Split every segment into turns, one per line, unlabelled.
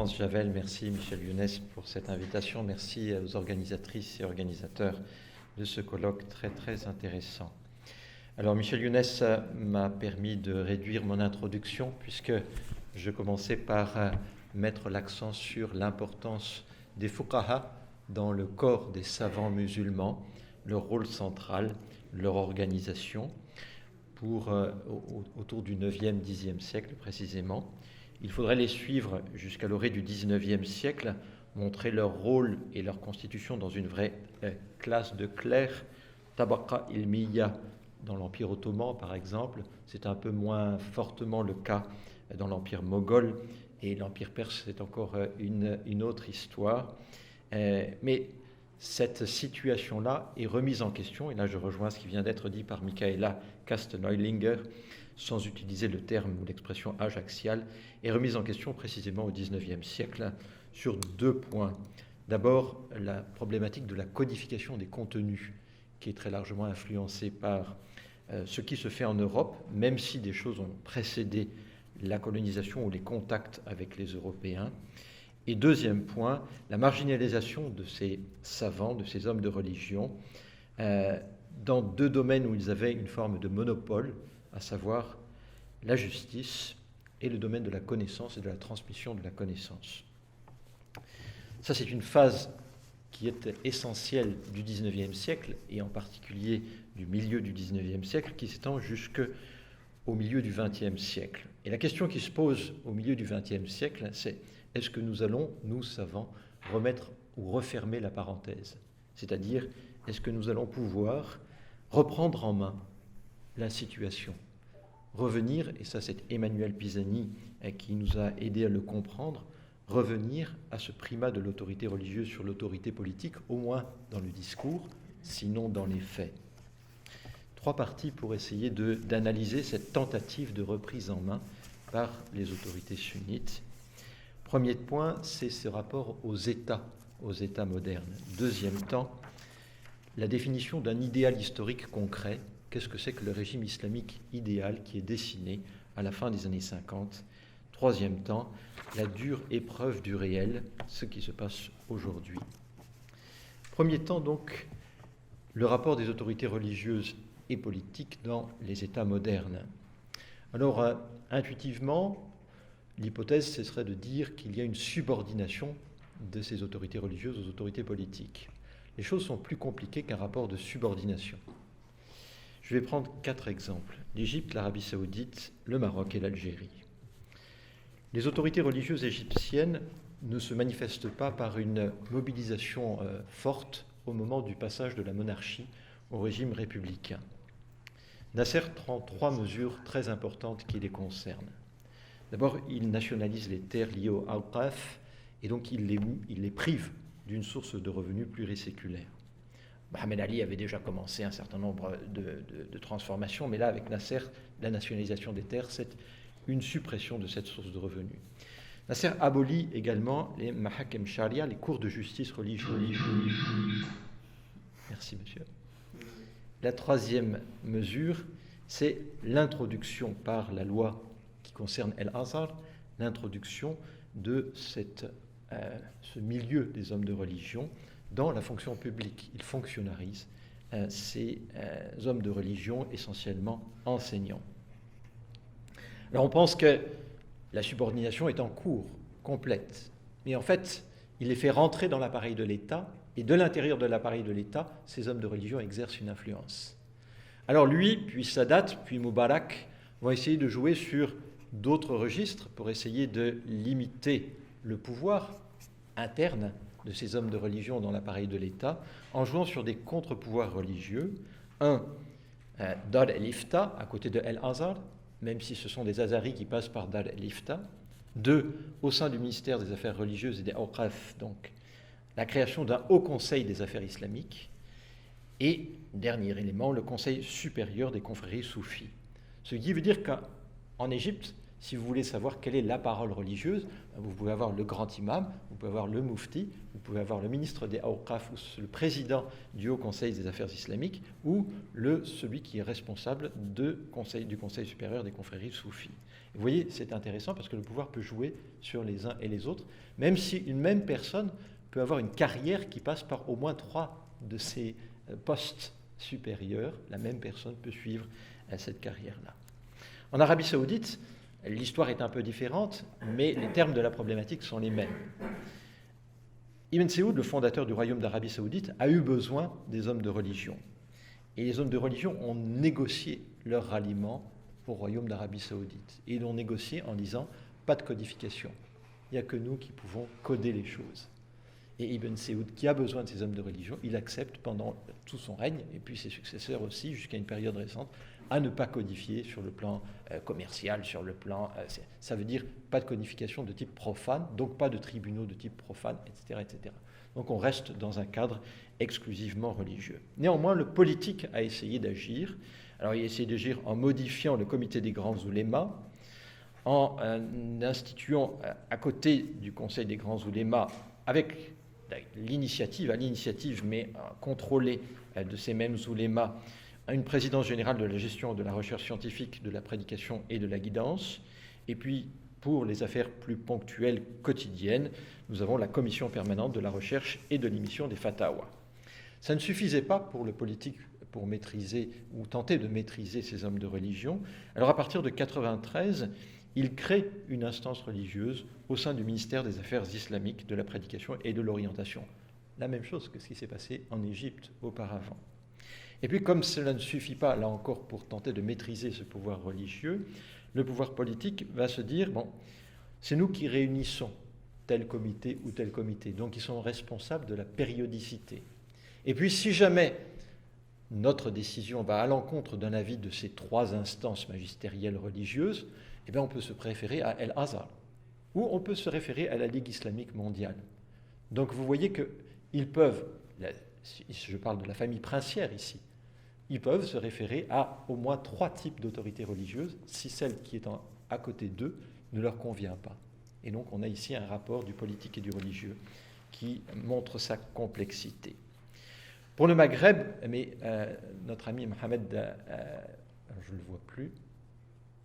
Excellence Javel, merci Michel Younes pour cette invitation. Merci aux organisatrices et organisateurs de ce colloque très très intéressant. Alors Michel Younes m'a permis de réduire mon introduction puisque je commençais par mettre l'accent sur l'importance des fuqaha dans le corps des savants musulmans, leur rôle central, leur organisation, autour du 9e, 10e siècle précisément. Il faudrait les suivre jusqu'à l'orée du 19e siècle, montrer leur rôle et leur constitution dans une vraie classe de clercs, tabaqa ilmiya dans l'Empire ottoman par exemple. C'est un peu moins fortement le cas dans l'Empire moghol, et l'Empire perse c'est encore une autre histoire. Mais cette situation-là est remise en question, et là je rejoins ce qui vient d'être dit par Michaela Kasteneulinger, sans utiliser le terme ou l'expression ajaxiale, est remise en question précisément au XIXe siècle sur deux points. D'abord, la problématique de la codification des contenus, qui est très largement influencée par ce qui se fait en Europe, même si des choses ont précédé la colonisation ou les contacts avec les Européens. Et deuxième point, la marginalisation de ces savants, de ces hommes de religion, dans deux domaines où ils avaient une forme de monopole, à savoir la justice et le domaine de la connaissance et de la transmission de la connaissance. Ça, c'est une phase qui est essentielle du XIXe siècle, et en particulier du milieu du XIXe siècle, qui s'étend jusqu'au milieu du XXe siècle. Et la question qui se pose au milieu du XXe siècle, c'est: est-ce que nous allons, nous savants, remettre ou refermer la parenthèse? C'est-à-dire, est-ce que nous allons pouvoir reprendre en main la situation, revenir, et ça c'est Emmanuel Pisani qui nous a aidé à le comprendre, revenir à ce primat de l'autorité religieuse sur l'autorité politique, au moins dans le discours, sinon dans les faits. Trois parties pour essayer d'analyser cette tentative de reprise en main par les autorités sunnites. Premier point, c'est ce rapport aux États modernes. Deuxième temps, la définition d'un idéal historique concret. Qu'est-ce que c'est que le régime islamique idéal qui est dessiné à la fin des années 50 ? Troisième temps, la dure épreuve du réel, ce qui se passe aujourd'hui. Premier temps, donc, le rapport des autorités religieuses et politiques dans les États modernes. Alors, intuitivement, l'hypothèse, ce serait de dire qu'il y a une subordination de ces autorités religieuses aux autorités politiques. Les choses sont plus compliquées qu'un rapport de subordination. Je vais prendre 4 exemples: l'Égypte, l'Arabie saoudite, le Maroc et l'Algérie. Les autorités religieuses égyptiennes ne se manifestent pas par une mobilisation forte au moment du passage de la monarchie au régime républicain. Nasser prend 3 mesures très importantes qui les concernent. D'abord, il nationalise les terres liées au Awqaf, et donc il les prive d'une source de revenus pluriséculaire. Mohamed Ali avait déjà commencé un certain nombre de transformations, mais là, avec Nasser, la nationalisation des terres, c'est une suppression de cette source de revenus. Nasser abolit également les mahakem sharia, les cours de justice religieuse. Merci, monsieur. La troisième mesure, c'est l'introduction par la loi qui concerne El Azhar, l'introduction de ce milieu des hommes de religion dans la fonction publique. Il fonctionnarise ces hommes de religion, essentiellement enseignants. Alors on pense que la subordination est en cours, complète, mais en fait, il les fait rentrer dans l'appareil de l'État, et de l'intérieur de l'appareil de l'État, ces hommes de religion exercent une influence. Alors lui, puis Sadat, puis Moubarak vont essayer de jouer sur d'autres registres pour essayer de limiter le pouvoir interne de ces hommes de religion dans l'appareil de l'État, en jouant sur des contre-pouvoirs religieux. Un, Dar el-Ifta, à côté de El-Azhar, même si ce sont des Azaris qui passent par Dar el-Ifta. Deux, au sein du ministère des Affaires religieuses et des Awqaf, donc la création d'un haut conseil des affaires islamiques. Et, dernier élément, le conseil supérieur des confréries soufis. Ce qui veut dire qu'en Égypte, Si vous voulez savoir quelle est la parole religieuse, vous pouvez avoir le grand imam, vous pouvez avoir le mufti, vous pouvez avoir le ministre des Awqaf ou le président du Haut Conseil des affaires islamiques ou celui qui est responsable du Conseil supérieur des confréries soufis. Vous voyez, c'est intéressant parce que le pouvoir peut jouer sur les uns et les autres, même si une même personne peut avoir une carrière qui passe par au moins 3 de ces postes supérieurs. La même personne peut suivre cette carrière-là. En Arabie Saoudite, l'histoire est un peu différente, mais les termes de la problématique sont les mêmes. Ibn Saoud, le fondateur du royaume d'Arabie Saoudite, a eu besoin des hommes de religion. Et les hommes de religion ont négocié leur ralliement au royaume d'Arabie Saoudite. Et ils l'ont négocié en disant « pas de codification, il n'y a que nous qui pouvons coder les choses ». Et Ibn Saoud, qui a besoin de ces hommes de religion, il accepte pendant tout son règne, et puis ses successeurs aussi, jusqu'à une période récente, à ne pas codifier sur le plan commercial, sur le plan... ça veut dire pas de codification de type profane, donc pas de tribunaux de type profane, etc., etc. Donc on reste dans un cadre exclusivement religieux. Néanmoins, le politique a essayé d'agir. Alors il a essayé d'agir en modifiant le comité des grands oulémas, en instituant à côté du conseil des grands oulémas, avec l'initiative, mais contrôlée de ces mêmes oulémas, une présidence générale de la gestion de la recherche scientifique, de la prédication et de la guidance. Et puis, pour les affaires plus ponctuelles quotidiennes, nous avons la commission permanente de la recherche et de l'émission des fatawas. Ça ne suffisait pas pour le politique pour maîtriser ou tenter de maîtriser ces hommes de religion. Alors, à partir de 1993, il crée une instance religieuse au sein du ministère des Affaires islamiques, de la prédication et de l'orientation. La même chose que ce qui s'est passé en Égypte auparavant. Et puis, comme cela ne suffit pas, là encore, pour tenter de maîtriser ce pouvoir religieux, le pouvoir politique va se dire, bon, c'est nous qui réunissons tel comité ou tel comité, donc ils sont responsables de la périodicité. Et puis, si jamais notre décision va à l'encontre d'un avis de ces 3 instances magistérielles religieuses, eh bien, on peut se référer à El-Azhar, ou on peut se référer à la Ligue islamique mondiale. Donc, vous voyez qu'ils peuvent, je parle de la famille princière ici, ils peuvent se référer à au moins 3 types d'autorités religieuses si celle qui est à côté d'eux ne leur convient pas. Et donc on a ici un rapport du politique et du religieux qui montre sa complexité. Pour le Maghreb, mais notre ami Mohamed, je ne le vois plus,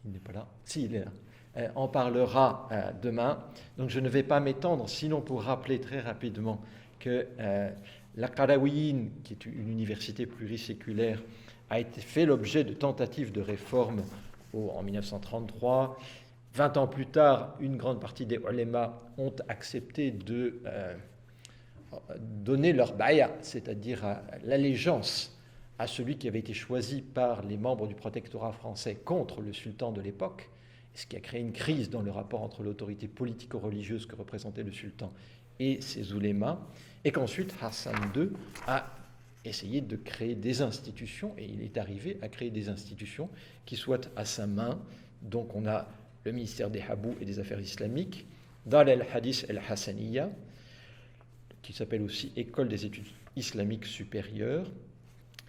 il n'est pas là, si il est là, en parlera demain. Donc je ne vais pas m'étendre, sinon pour rappeler très rapidement que la Qarawiyyin, qui est une université pluriséculaire, a fait l'objet de tentatives de réforme en 1933. 20 ans plus tard, une grande partie des ulémas ont accepté de donner leur baya, c'est-à-dire l'allégeance à celui qui avait été choisi par les membres du protectorat français contre le sultan de l'époque, ce qui a créé une crise dans le rapport entre l'autorité politico-religieuse que représentait le sultan et ses oulémas, et qu'ensuite Hassan II a essayé de créer des institutions, et il est arrivé à créer des institutions qui soient à sa main. Donc on a le ministère des Habous et des Affaires islamiques, Dar el-Hadith el-Hassaniya, qui s'appelle aussi École des études islamiques supérieures,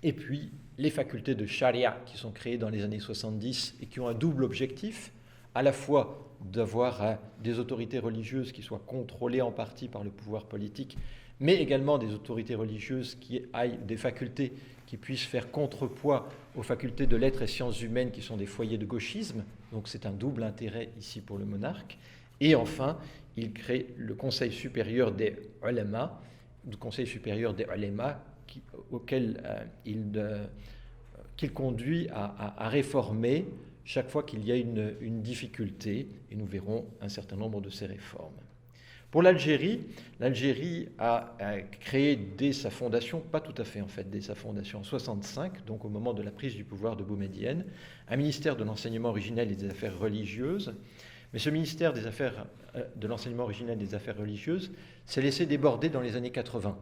et puis les facultés de charia qui sont créées dans les années 70 et qui ont un double objectif, à la fois d'avoir des autorités religieuses qui soient contrôlées en partie par le pouvoir politique, mais également des autorités religieuses qui aillent, des facultés qui puissent faire contrepoids aux facultés de lettres et sciences humaines qui sont des foyers de gauchisme. Donc c'est un double intérêt ici pour le monarque. Et enfin, il crée le Conseil supérieur des ulémas, qu'il conduit à réformer chaque fois qu'il y a une difficulté, et nous verrons un certain nombre de ces réformes. Pour l'Algérie a créé dès sa fondation, pas tout à fait en fait, dès sa fondation en 1965, donc au moment de la prise du pouvoir de Boumedienne, un ministère de l'enseignement originel et des affaires religieuses. Mais ce ministère de l'enseignement originel et des affaires religieuses s'est laissé déborder dans les années 80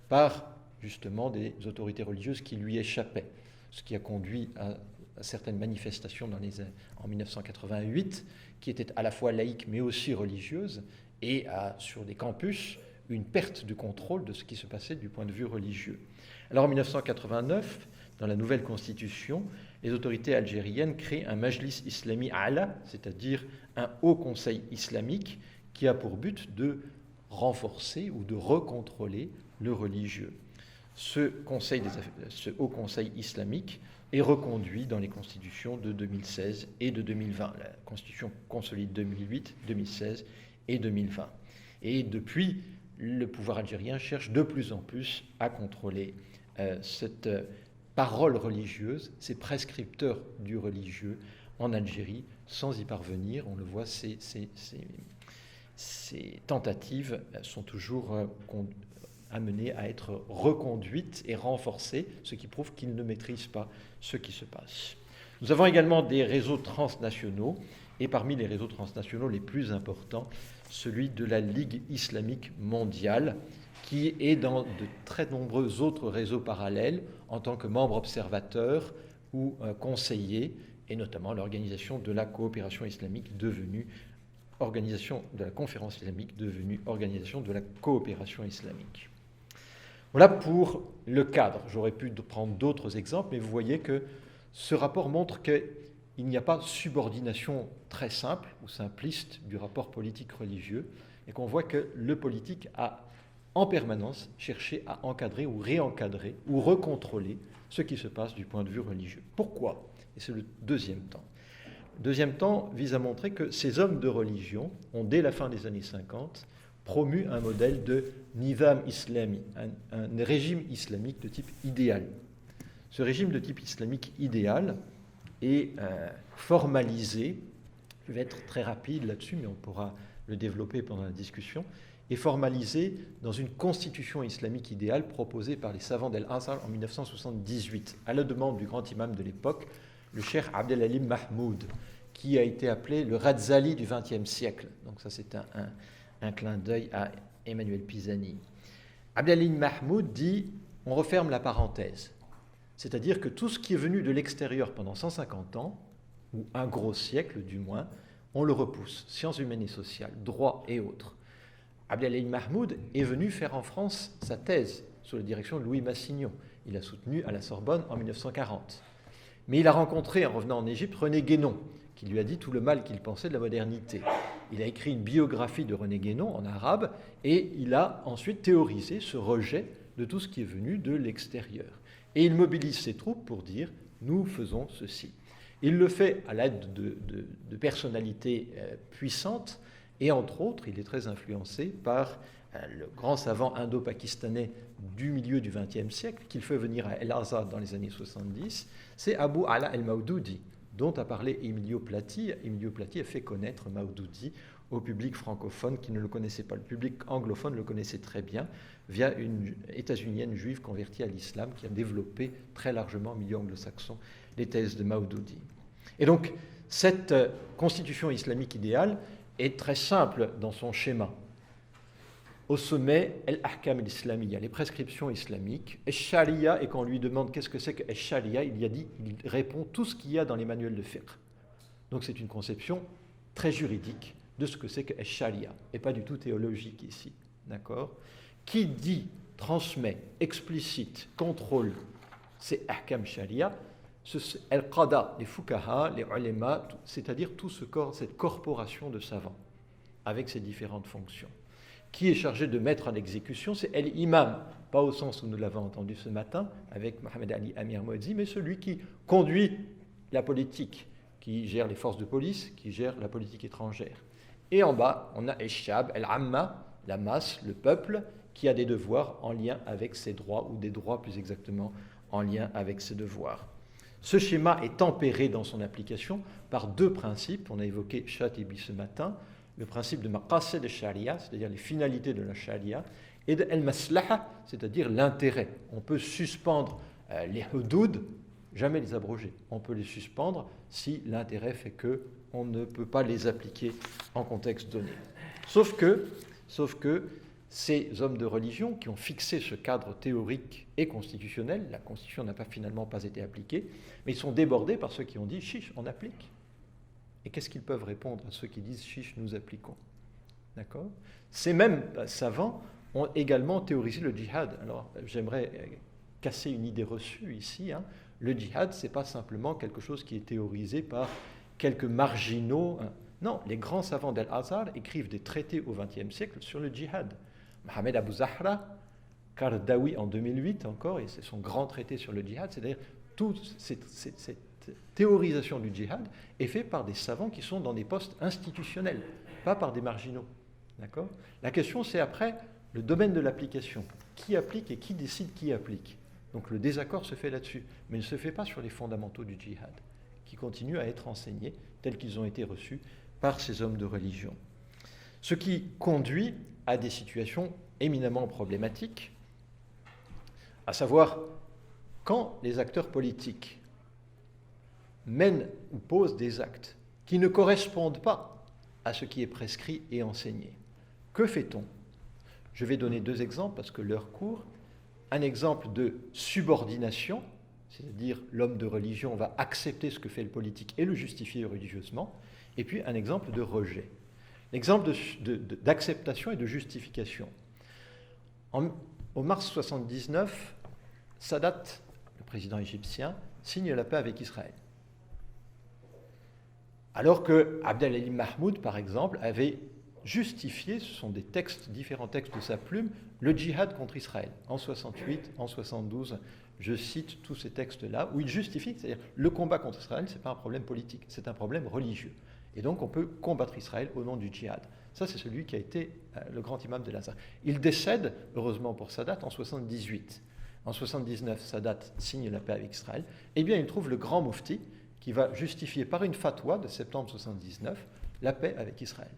par justement des autorités religieuses qui lui échappaient, ce qui a conduit à certaines manifestations en 1988 qui étaient à la fois laïques mais aussi religieuses, et sur des campus une perte de contrôle de ce qui se passait du point de vue religieux. Alors en 1989, dans la nouvelle constitution, les autorités algériennes créent un Majlis Islami A'la, c'est-à-dire un haut conseil islamique qui a pour but de renforcer ou de recontrôler le religieux. Ce haut conseil islamique est reconduit dans les constitutions de 2016 et de 2020, la constitution consolide 2008, 2016 et 2020. Et depuis, le pouvoir algérien cherche de plus en plus à contrôler cette parole religieuse, ces prescripteurs du religieux en Algérie, sans y parvenir. On le voit, ces tentatives sont toujours amenées à être reconduites et renforcées, ce qui prouve qu'ils ne maîtrisent pas ce qui se passe. Nous avons également des réseaux transnationaux, et parmi les réseaux transnationaux les plus importants, celui de la Ligue islamique mondiale, qui est dans de très nombreux autres réseaux parallèles en tant que membre observateur ou conseiller, et notamment l'organisation de la coopération islamique devenue organisation de la conférence islamique devenue organisation de la coopération islamique. Voilà pour le cadre. J'aurais pu prendre d'autres exemples, mais vous voyez que ce rapport montre qu'il n'y a pas subordination très simple ou simpliste du rapport politique-religieux, et qu'on voit que le politique a en permanence cherché à encadrer ou réencadrer ou recontrôler ce qui se passe du point de vue religieux. Pourquoi ? Et c'est le deuxième temps. Le deuxième temps vise à montrer que ces hommes de religion ont, dès la fin des années 50, promu un modèle de nizam islami, un régime islamique de type idéal. Ce régime de type islamique idéal est formalisé, je vais être très rapide là-dessus, mais on pourra le développer pendant la discussion, est formalisé dans une constitution islamique idéale proposée par les savants d'Al-Azhar en 1978, à la demande du grand imam de l'époque, le cheikh Abdelalim Mahmoud, qui a été appelé le Razali du XXe siècle. Donc ça, c'est un clin d'œil à Emmanuel Pisani. Abdelalim Mahmoud dit « on referme la parenthèse ». C'est-à-dire que tout ce qui est venu de l'extérieur pendant 150 ans, ou un gros siècle du moins, on le repousse. Sciences humaines et sociales, droit et autres. Abdelalim Mahmoud est venu faire en France sa thèse sous la direction de Louis Massignon. Il a soutenu à la Sorbonne en 1940. Mais il a rencontré, en revenant en Égypte, René Guénon, qui lui a dit tout le mal qu'il pensait de la modernité. Il a écrit une biographie de René Guénon en arabe et il a ensuite théorisé ce rejet de tout ce qui est venu de l'extérieur. Et il mobilise ses troupes pour dire « nous faisons ceci ». Il le fait à l'aide de personnalités puissantes et entre autres, il est très influencé par le grand savant indo-pakistanais du milieu du XXe siècle qu'il fait venir à El-Azhar dans les années 70, c'est Abu Ala el-Mawdoudi, dont a parlé Emilio Plati. Emilio Plati a fait connaître Mawdoudi au public francophone qui ne le connaissait pas. Le public anglophone le connaissait très bien via une états-unienne juive convertie à l'islam qui a développé très largement au milieu anglo-saxon les thèses de Mawdoudi. Et donc, cette constitution islamique idéale est très simple dans son schéma. Au sommet, al-ahkam al-islamiyya, les prescriptions islamiques. Sharia, et quand on lui demande qu'est-ce que c'est que Sharia, il répond tout ce qu'il y a dans les manuels de fiqh. Donc c'est une conception très juridique de ce que c'est que Sharia, et pas du tout théologique ici. D'accord ? Qui dit, transmet, explicite, contrôle ces ahkam sharia, al-qada, les fuqaha, les ulema, c'est-à-dire tout ce corps, cette corporation de savants, avec ses différentes fonctions. Qui est chargé de mettre en exécution, c'est l'imam, pas au sens où nous l'avons entendu ce matin avec Mohamed Ali Amir Mouadzi, mais celui qui conduit la politique, qui gère les forces de police, qui gère la politique étrangère. Et en bas, on a Eshab, El-Amma, la masse, le peuple, qui a des devoirs en lien avec ses droits, ou des droits plus exactement en lien avec ses devoirs. Ce schéma est tempéré dans son application par deux principes, on a évoqué Chatibi ce matin, le principe de maqasid al-sharia, c'est-à-dire les finalités de la sharia, et de al-maslaha, c'est-à-dire l'intérêt. On peut suspendre les hudud, jamais les abroger. On peut les suspendre si l'intérêt fait qu'on ne peut pas les appliquer en contexte donné. Sauf que ces hommes de religion qui ont fixé ce cadre théorique et constitutionnel, la Constitution n'a finalement pas été appliquée, mais ils sont débordés par ceux qui ont dit « chiche, on applique ». Et qu'est-ce qu'ils peuvent répondre à ceux qui disent « chiche, nous appliquons ». D'accord ? Ces mêmes savants ont également théorisé le djihad. Alors, j'aimerais casser une idée reçue ici. Le djihad, ce n'est pas simplement quelque chose qui est théorisé par quelques marginaux. Non, les grands savants d'Al-Azhar écrivent des traités au XXe siècle sur le djihad. Mohamed Abou Zahra, Qaradawi en 2008 encore, et c'est son grand traité sur le djihad, c'est-à-dire toute cette théorisation du djihad est faite par des savants qui sont dans des postes institutionnels, pas par des marginaux. D'accord ? La question, c'est après le domaine de l'application. Qui applique et qui décide qui applique ? Donc le désaccord se fait là-dessus, mais il ne se fait pas sur les fondamentaux du djihad, qui continuent à être enseignés tels qu'ils ont été reçus par ces hommes de religion. Ce qui conduit à des situations éminemment problématiques, à savoir quand les acteurs politiques mènent ou posent des actes qui ne correspondent pas à ce qui est prescrit et enseigné. Que fait-on ? Je vais donner 2 exemples parce que l'heure court. Un exemple de subordination, c'est-à-dire l'homme de religion va accepter ce que fait le politique et le justifier religieusement, et puis un exemple de rejet. L'exemple d'acceptation et de justification. Au mars 1979, Sadat, le président égyptien, signe la paix avec Israël. Alors que Abdel-Halim Mahmoud, par exemple, avait justifié, ce sont des textes, différents textes de sa plume, le djihad contre Israël. En 68, en 72, je cite tous ces textes-là, où il justifie, c'est-à-dire le combat contre Israël, ce n'est pas un problème politique, c'est un problème religieux. Et donc on peut combattre Israël au nom du djihad. Ça, c'est celui qui a été le grand imam de l'Azhar. Il décède, heureusement pour Sadat, en 78. En 79, Sadat signe la paix avec Israël. Eh bien, il trouve le grand mufti qui va justifier par une fatwa de septembre 79 la paix avec Israël.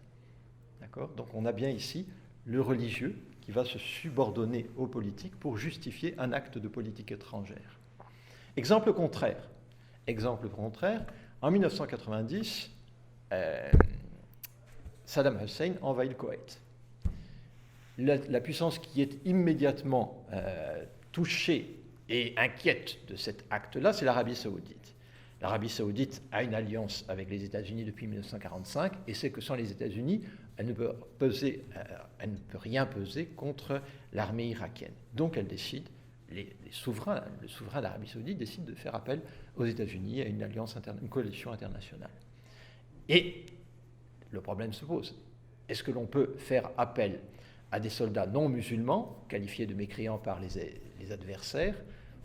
D'accord ? Donc on a bien ici le religieux qui va se subordonner aux politiques pour justifier un acte de politique étrangère. Exemple contraire, en 1990, Saddam Hussein envahit le Koweït. La puissance qui est immédiatement touchée et inquiète de cet acte-là, c'est l'Arabie saoudite. L'Arabie saoudite a une alliance avec les États-Unis depuis 1945 et sait que sans les États-Unis, elle ne peut rien peser contre l'armée irakienne. Donc elle décide, le souverain d'Arabie saoudite décide de faire appel aux États-Unis à une alliance une coalition internationale. Et le problème se pose. Est-ce que l'on peut faire appel à des soldats non musulmans, qualifiés de mécréants par les adversaires,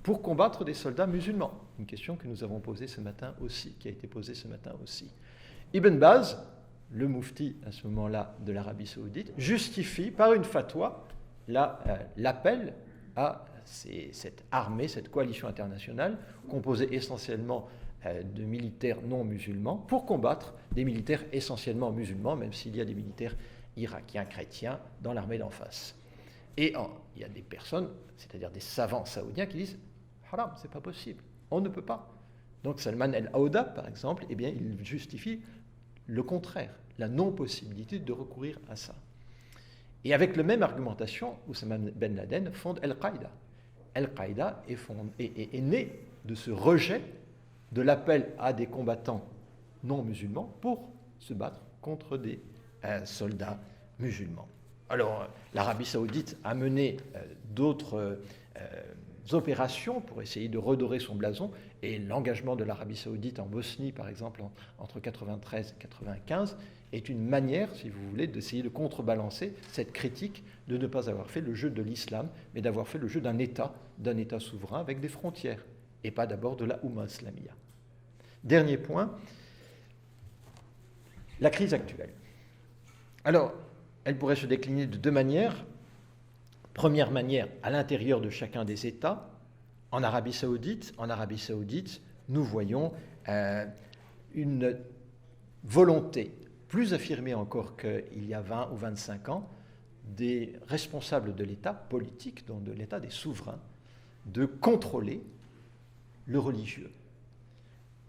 pour combattre des soldats musulmans? Une question que nous avons posée ce matin aussi, qui a été posée ce matin aussi. Ibn Baz, le mufti à ce moment-là de l'Arabie saoudite, justifie par une fatwa l'appel à cette armée, cette coalition internationale, composée essentiellement de militaires non musulmans, pour combattre des militaires essentiellement musulmans, même s'il y a des militaires irakiens chrétiens dans l'armée d'en face. Et il y a des personnes, c'est-à-dire des savants saoudiens, qui disent « haram, c'est pas possible, on ne peut pas ». Donc Salman el-Aouda, par exemple, eh bien, il justifie le contraire, la non-possibilité de recourir à ça. Et avec la même argumentation, Oussama Ben Laden fonde Al-Qaïda. Al-Qaïda est né de ce rejet de l'appel à des combattants non musulmans pour se battre contre des soldats musulmans. Alors, l'Arabie saoudite a mené d'autres opérations pour essayer de redorer son blason, et l'engagement de l'Arabie saoudite en Bosnie, par exemple, entre 1993 et 1995, est une manière, si vous voulez, d'essayer de contrebalancer cette critique de ne pas avoir fait le jeu de l'islam, mais d'avoir fait le jeu d'un État souverain avec des frontières, et pas d'abord de la Oumma Islamia. Dernier point, la crise actuelle. Alors, elle pourrait se décliner de 2 manières. Première manière, à l'intérieur de chacun des États. En Arabie saoudite, nous voyons une volonté plus affirmée encore qu'il y a 20 ou 25 ans des responsables de l'État politique, donc de l'État des souverains, de contrôler le religieux.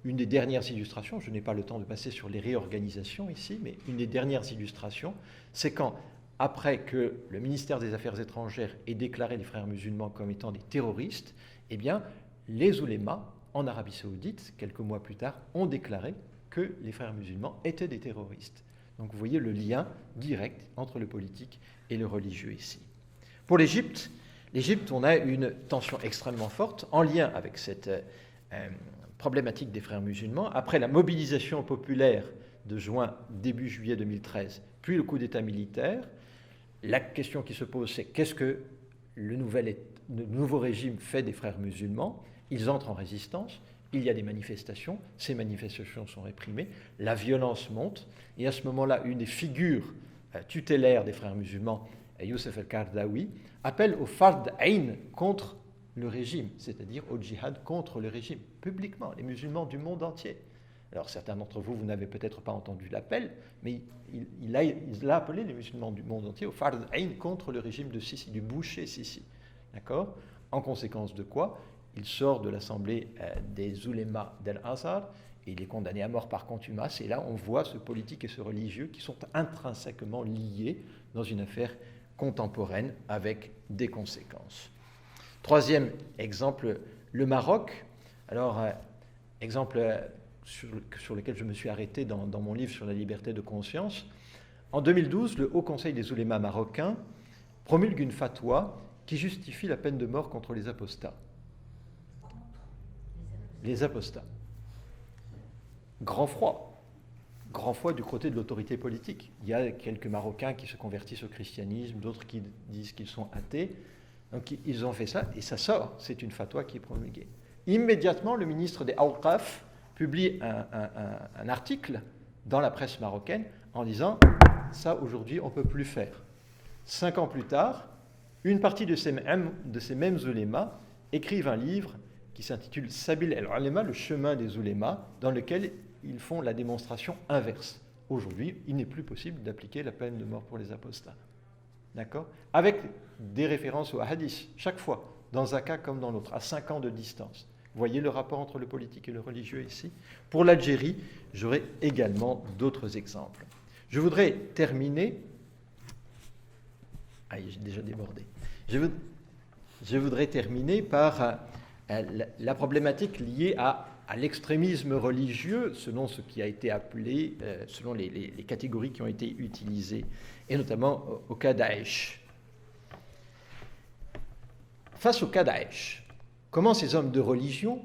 Une des dernières illustrations, je n'ai pas le temps de passer sur les réorganisations ici, mais une des dernières illustrations, c'est quand, après que le ministère des Affaires étrangères ait déclaré les frères musulmans comme étant des terroristes, eh bien, les oulémas en Arabie saoudite, quelques mois plus tard, ont déclaré que les frères musulmans étaient des terroristes. Donc vous voyez le lien direct entre le politique et le religieux ici. Pour l'Égypte, on a une tension extrêmement forte en lien avec cette problématique des frères musulmans, après la mobilisation populaire de juin, début juillet 2013, puis le coup d'État militaire, la question qui se pose, c'est qu'est-ce que le nouveau régime fait des frères musulmans? Ils entrent en résistance, il y a des manifestations, ces manifestations sont réprimées, la violence monte, et à ce moment-là, une des figures tutélaires des frères musulmans, Youssef el-Qaradawi, appelle au fard ayn contre le régime, c'est-à-dire au djihad contre le régime, publiquement, les musulmans du monde entier. Alors certains d'entre vous, vous n'avez peut-être pas entendu l'appel, mais il a appelé les musulmans du monde entier au fard ayn contre le régime de Sisi, du boucher Sisi. D'accord? En conséquence de quoi, il sort de l'assemblée des oulémas d'Al-Azhar et il est condamné à mort par contumace. Et là, on voit ce politique et ce religieux qui sont intrinsèquement liés dans une affaire contemporaine avec des conséquences. Troisième exemple, le Maroc. Alors, exemple sur lequel je me suis arrêté dans mon livre sur la liberté de conscience. En 2012, le Haut Conseil des oulémas marocains promulgue une fatwa qui justifie la peine de mort contre les apostats. Les apostats. Grand froid du côté de l'autorité politique. Il y a quelques Marocains qui se convertissent au christianisme, d'autres qui disent qu'ils sont athées. Donc ils ont fait ça, et ça sort, c'est une fatwa qui est promulguée. Immédiatement, le ministre des Awqaf publie un article dans la presse marocaine en disant « ça, aujourd'hui, on ne peut plus faire ». 5 ans plus tard, une partie de ces mêmes oulémas écrivent un livre qui s'intitule « Sabil el-Ulema », le chemin des oulémas, dans lequel ils font la démonstration inverse. Aujourd'hui, il n'est plus possible d'appliquer la peine de mort pour les apostats. D'accord? Avec des références au hadith, chaque fois, dans un cas comme dans l'autre, à 5 ans de distance. Vous voyez le rapport entre le politique et le religieux ici? Pour l'Algérie, j'aurai également d'autres exemples. Je voudrais terminer... Ah, j'ai déjà débordé. Je voudrais terminer par la problématique liée à l'extrémisme religieux, selon ce qui a été appelé, selon les catégories qui ont été utilisées, et notamment au cas Daesh. Face au cas Daesh, comment ces hommes de religion,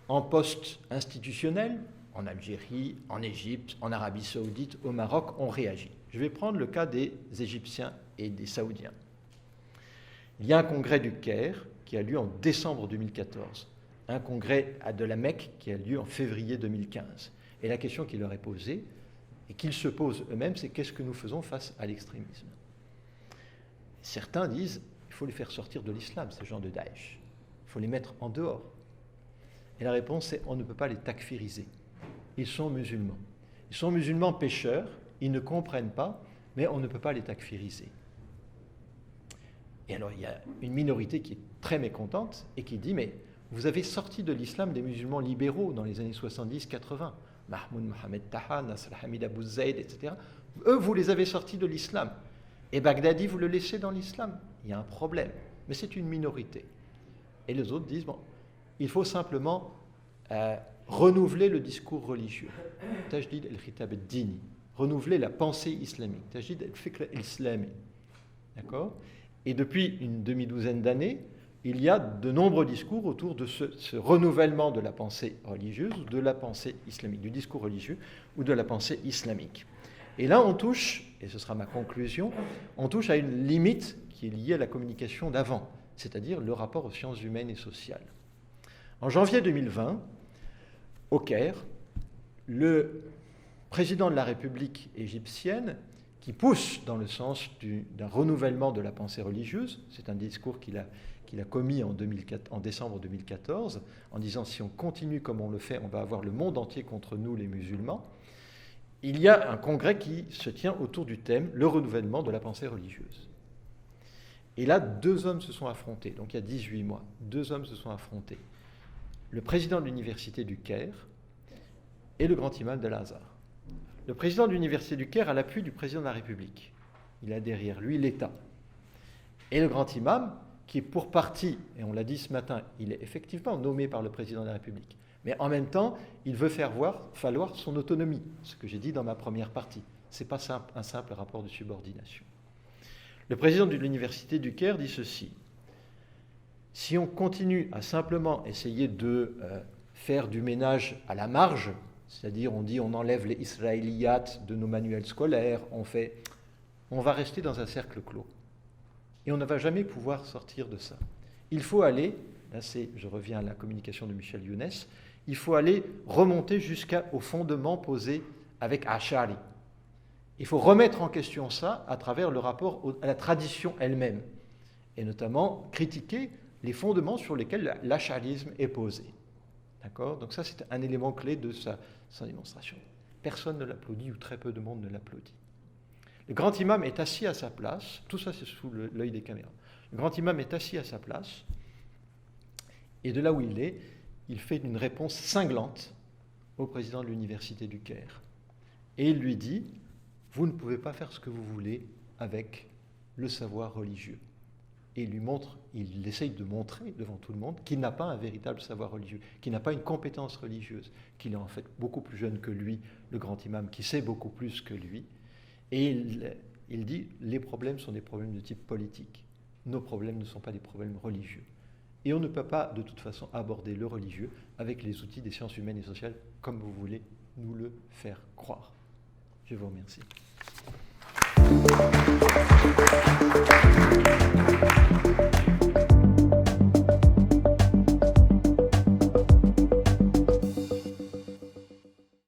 en poste institutionnel, en Algérie, en Égypte, en Arabie Saoudite, au Maroc, ont réagi? Je vais prendre le cas des Égyptiens et des Saoudiens. Il y a un congrès du Caire qui a lieu en décembre 2014, un congrès de la Mecque qui a lieu en février 2015. Et la question qui leur est posée, et qu'ils se posent eux-mêmes, c'est qu'est-ce que nous faisons face à l'extrémisme? Certains disent, il faut les faire sortir de l'islam, ces gens de Daesh. Il faut les mettre en dehors. Et la réponse, c'est on ne peut pas les takfiriser. Ils sont musulmans. Ils sont musulmans pécheurs, ils ne comprennent pas, mais on ne peut pas les takfiriser. Et alors, il y a une minorité qui est très mécontente et qui dit, mais vous avez sorti de l'islam des musulmans libéraux dans les années 70-80, Mahmoud Mohamed Taha, Nasr Hamid Abu Zaid, etc. Eux, vous les avez sortis de l'islam. Et Baghdadi, vous le laissez dans l'islam. Il y a un problème. Mais c'est une minorité. Et les autres disent, bon, il faut simplement renouveler le discours religieux. Tajdid al-khitab al-dini. Renouveler la pensée islamique. Tajdid al-fikr al-islami. D'accord? Et depuis une demi-douzaine d'années, il y a de nombreux discours autour de ce renouvellement de la pensée religieuse ou de la pensée islamique, du discours religieux ou de la pensée islamique. Et là, on touche, et ce sera ma conclusion, on touche à une limite qui est liée à la communication d'avant, c'est-à-dire le rapport aux sciences humaines et sociales. En janvier 2020, au Caire, le président de la République égyptienne, qui pousse dans le sens d'un renouvellement de la pensée religieuse, c'est un discours qu'il a commis en décembre 2014, en disant si on continue comme on le fait, on va avoir le monde entier contre nous, les musulmans. Il y a un congrès qui se tient autour du thème le renouvellement de la pensée religieuse. Et là, 2 hommes se sont affrontés, donc il y a 18 mois, 2 hommes se sont affrontés. Le président de l'université du Caire et le grand imam de l'Azhar. Le président de l'université du Caire a l'appui du président de la République. Il a derrière lui l'État. Et le grand imam, qui est pour partie, et on l'a dit ce matin, il est effectivement nommé par le président de la République, mais en même temps, il veut faire valoir son autonomie, ce que j'ai dit dans ma première partie. Ce n'est pas un simple rapport de subordination. Le président de l'université du Caire dit ceci: si on continue à simplement essayer de faire du ménage à la marge, c'est-à-dire on dit on enlève les israéliates de nos manuels scolaires, on va rester dans un cercle clos. Et on ne va jamais pouvoir sortir de ça. Il faut aller, là je reviens à la communication de Michel Younes, il faut aller remonter jusqu'au fondement posé avec Ash'ari. Il faut remettre en question ça à travers le rapport à la tradition elle-même, et notamment critiquer les fondements sur lesquels l'ash'arisme est posé. D'accord ? Donc ça, c'est un élément clé de sa démonstration. Personne ne l'applaudit, ou très peu de monde ne l'applaudit. Le grand imam est assis à sa place, tout ça c'est sous l'œil des caméras. Le grand imam est assis à sa place, et de là où il est, il fait une réponse cinglante au président de l'université du Caire. Et il lui dit, vous ne pouvez pas faire ce que vous voulez avec le savoir religieux. Et il essaye de montrer devant tout le monde qu'il n'a pas un véritable savoir religieux, qu'il n'a pas une compétence religieuse, qu'il est en fait beaucoup plus jeune que lui, le grand imam, qui sait beaucoup plus que lui. Et il dit, les problèmes sont des problèmes de type politique. Nos problèmes ne sont pas des problèmes religieux. Et on ne peut pas, de toute façon, aborder le religieux avec les outils des sciences humaines et sociales, comme vous voulez nous le faire croire. Je vous remercie.